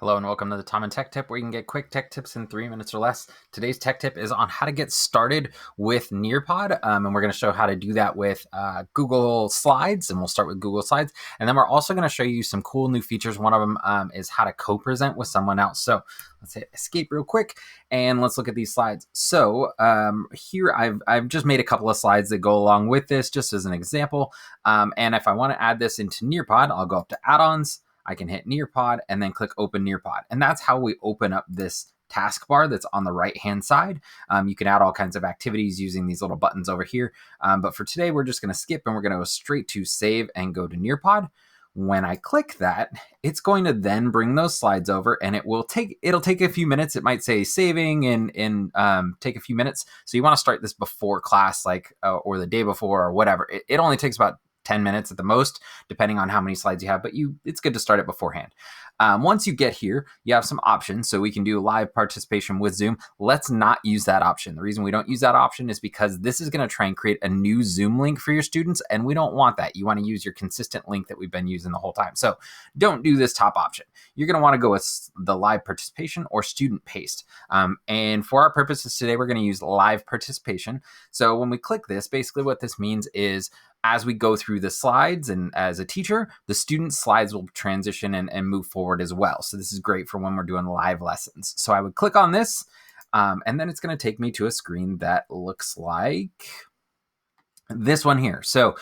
Hello and welcome to the Tomyn Tech Tip, where you can get quick tech tips in 3 minutes or less. Today's tech tip is on how to get started with Nearpod, and we're going to show how to do that with Google Slides, and we'll start with Google Slides. And then we're also going to show you some cool new features. One of them is how to co-present with someone else. So let's hit escape real quick, and let's look at these slides. So here I've just made a couple of slides that go along with this, just as an example. And if I want to add this into Nearpod, I'll go up to Add-ons. I can hit Nearpod and then click Open Nearpod. And that's how we open up this taskbar that's on the right-hand side. You can add all kinds of activities using these little buttons over here. But for today, we're just going to skip and we're going to go straight to Save and go to Nearpod. When I click that, it's going to then bring those slides over, and it'll take a few minutes. It might say saving and take a few minutes. So you want to start this before class, or the day before or whatever. It only takes about 10 minutes at the most, depending on how many slides you have, but it's good to start it beforehand. Once you get here, you have some options. So we can do live participation with Zoom. Let's not use that option. The reason we don't use that option is because this is going to try and create a new Zoom link for your students, and we don't want that. You want to use your consistent link that we've been using the whole time. So don't do this top option. You're going to want to go with the live participation or student paste. And for our purposes today, we're going to use live participation. So when we click this, basically what this means is as we go through the slides, and as a teacher, the student slides will transition and move forward as well. So this is great for when we're doing live lessons. So I would click on this, and then it's going to take me to a screen that looks like this one here. So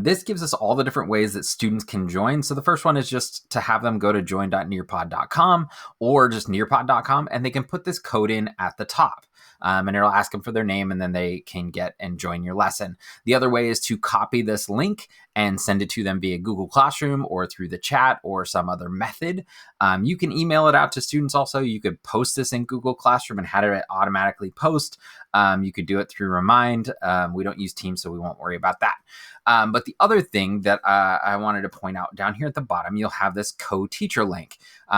this gives us all the different ways that students can join. So the first one is just to have them go to join.nearpod.com or just nearpod.com, and they can put this code in at the top. And it'll ask them for their name, and then they can get and join your lesson. The other way is to copy this link and send it to them via Google Classroom or through the chat or some other method. You can email it out to students also. You could post this in Google Classroom and have it automatically post. You could do it through Remind. We don't use Teams, so we won't worry about that. But the other thing that I wanted to point out down here at the bottom, you'll have this co-teacher link.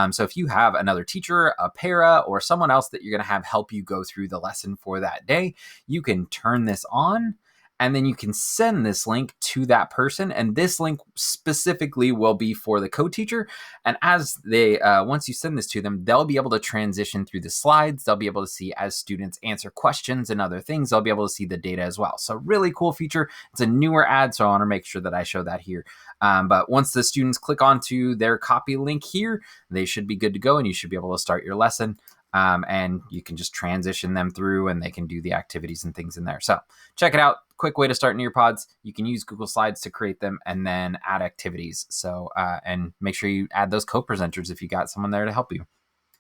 So if you have another teacher, a para, or someone else that you're going to have help you go through the lesson for that day, you can turn this on, and then you can send this link to that person. And this link specifically will be for the co-teacher. And as they, once you send this to them, they'll be able to transition through the slides. They'll be able to see as students answer questions and other things, they'll be able to see the data as well. So really cool feature. It's a newer ad, so I want to make sure that I show that here. But once the students click onto their copy link here, they should be good to go, and you should be able to start your lesson. And you can just transition them through, and they can do the activities and things in there. So check it out. Quick way to start Nearpods. You can use Google Slides to create them and then add activities. So, and make sure you add those co-presenters if you got someone there to help you.